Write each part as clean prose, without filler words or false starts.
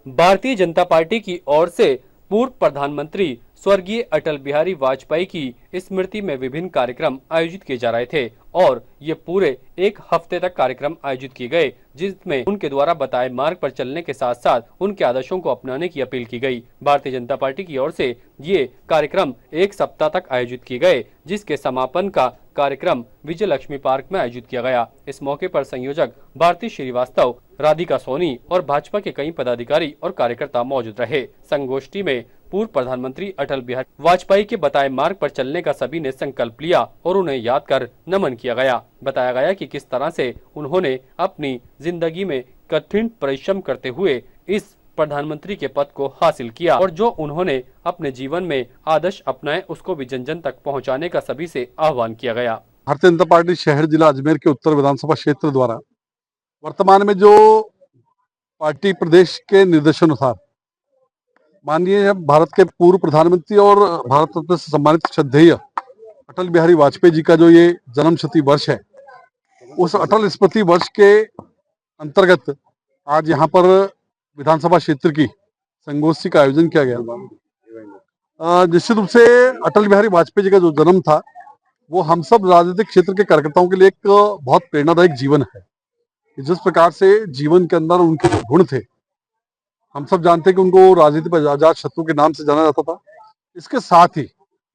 Bharatiya Janata party की ओर से पूर्व प्रधानमंत्री स्वर्गीय अटल बिहारी वाजपेयी की स्मृति में विभिन्न कार्यक्रम आयोजित किए जा रहे थे और ये पूरे एक हफ्ते तक कार्यक्रम आयोजित किए गए, जिसमें उनके द्वारा बताए मार्ग पर चलने के साथ साथ उनके आदर्शों को अपनाने की अपील की गई। भारतीय जनता पार्टी की ओर से ये कार्यक्रम एक सप्ताह तक आयोजित किए गए, जिसके समापन का कार्यक्रम विजय लक्ष्मी पार्क में आयोजित किया गया। इस मौके पर संयोजक भारती श्रीवास्तव, राधिका सोनी और भाजपा के कई पदाधिकारी और कार्यकर्ता मौजूद रहे। संगोष्ठी में पूर्व प्रधानमंत्री अटल बिहारी वाजपेयी के बताए मार्ग पर चलने का सभी ने संकल्प लिया और उन्हें याद कर नमन किया गया। बताया गया कि किस तरह से उन्होंने अपनी जिंदगी में कठिन परिश्रम करते हुए इस प्रधानमंत्री के पद को हासिल किया और जो उन्होंने अपने जीवन में आदर्श अपनाए उसको भी जन जन तक पहुंचाने का सभी से आह्वान किया गया। भारतीय जनता पार्टी शहर जिला अजमेर के उत्तर विधानसभा क्षेत्र द्वारा वर्तमान में जो पार्टी प्रदेश के निर्देशानुसार माननीय भारत के पूर्व प्रधानमंत्री और भारत रत्न से सम्मानित श्रद्धेय अटल बिहारी वाजपेयी जी का जो ये जन्म शती वर्ष है, उस अटल स्मृति वर्ष के अंतर्गत आज यहाँ पर विधानसभा क्षेत्र की संगोष्ठी का आयोजन किया गया। निश्चित रूप से अटल बिहारी वाजपेयी जी का जो जन्म था वो हम सब राजनीतिक क्षेत्र के कार्यकर्ताओं के लिए एक बहुत प्रेरणादायक जीवन है। जिस प्रकार से जीवन के अंदर उनके जो गुण थे, हम सब जानते हैं कि उनको राजनीति पर अजात शत्रु के नाम से जाना जाता था। इसके साथ ही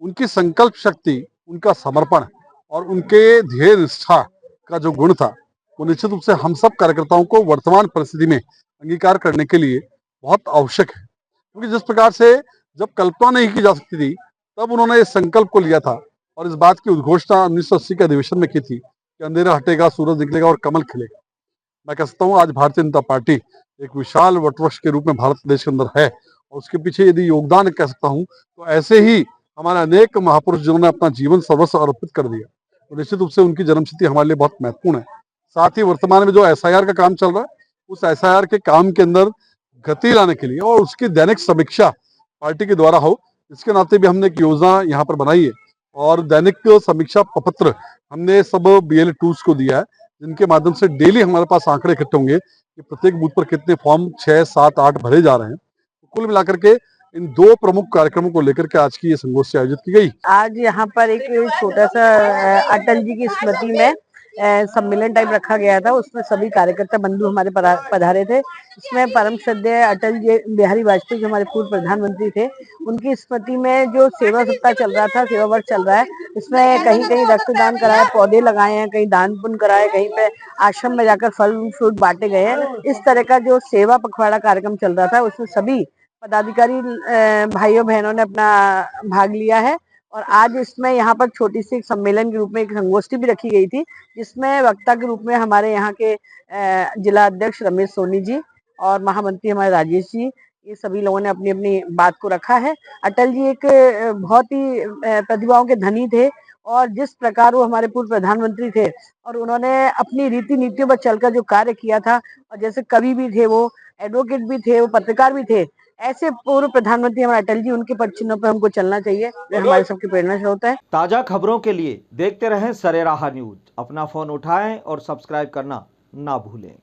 उनकी संकल्प शक्ति, उनका समर्पण और उनके ध्येय निष्ठा का जो गुण था वो निश्चित रूप से हम सब कार्यकर्ताओं को वर्तमान परिस्थिति में अंगीकार करने के लिए बहुत आवश्यक है। क्योंकि जिस प्रकार से जब कल्पना नहीं की जा सकती थी तब उन्होंने इस संकल्प को लिया था और इस बात की उद्घोषणा 1980 के अधिवेशन में की थी कि अंधेरा हटेगा, सूरज निकलेगा और कमल खिलेगा। मैं कह सकता हूँ आज भारतीय जनता पार्टी एक विशाल वटवृक्ष के रूप में भारत देश के अंदर है और उसके पीछे यदि योगदान कह सकता हूँ तो ऐसे ही हमारे अनेक महापुरुष जिन्होंने अपना जीवन सर्वस्व अर्पित कर दिया, तो निश्चित रूप से उनकी जन्मतिथि हमारे लिए बहुत महत्वपूर्ण है। साथ ही वर्तमान में जो एसआईआर का काम चल रहा है, उस एसआईआर के काम के अंदर गति लाने के लिए और उसकी दैनिक समीक्षा पार्टी के द्वारा हो, इसके नाते भी हमने एक योजना यहाँ पर बनाई है और दैनिक समीक्षा पत्र हमने सब BL टूल्स को दिया है, जिनके माध्यम से डेली हमारे पास आंकड़े इकट्ठे होंगे कि प्रत्येक बूथ पर कितने फॉर्म 6, 7, 8 भरे जा रहे हैं। तो कुल मिलाकर के इन दो प्रमुख कार्यक्रमों को लेकर के आज की ये संगोष्ठी आयोजित की गई। आज यहाँ पर एक छोटा सा अटल जी की स्मृति में सम्मेलन टाइप रखा गया था। उसमें सभी कार्यकर्ता बंधु हमारे पधारे थे। इसमें परम श्रद्धेय अटल जी बिहारी वाजपेयी जो हमारे पूर्व प्रधानमंत्री थे, उनकी स्मृति में जो सेवा सप्ताह चल रहा था, सेवा वर्ष चल रहा है, इसमें कहीं कहीं रक्तदान कराया, पौधे लगाए हैं, कहीं दान पुण्य कराए, कहीं पे आश्रम में जाकर फल फ्रूट बांटे गए हैं। इस तरह का जो सेवा पखवाड़ा कार्यक्रम चल रहा था उसमें सभी पदाधिकारी भाइयों बहनों ने अपना भाग लिया है और आज इसमें यहाँ पर छोटी सी एक सम्मेलन के रूप में एक संगोष्ठी भी रखी गई थी, जिसमें वक्ता के रूप में हमारे यहाँ के जिला अध्यक्ष रमेश सोनी जी और महामंत्री हमारे राजेश जी, ये सभी लोगों ने अपनी अपनी बात को रखा है। अटल जी एक बहुत ही प्रतिभाओं के धनी थे और जिस प्रकार वो हमारे पूर्व प्रधानमंत्री थे और उन्होंने अपनी रीति नीतियों पर चलकर जो कार्य किया था, और जैसे कवि भी थे, वो एडवोकेट भी थे, वो पत्रकार भी थे, ऐसे पूर्व प्रधानमंत्री हमारे अटल जी, उनके पद चिन्हों पर हमको चलना चाहिए। वे हमारे सबकी प्रेरणा स्रोत है। ताजा खबरों के लिए देखते रहें सरेराह न्यूज। अपना फोन उठाएं और सब्सक्राइब करना ना भूलें।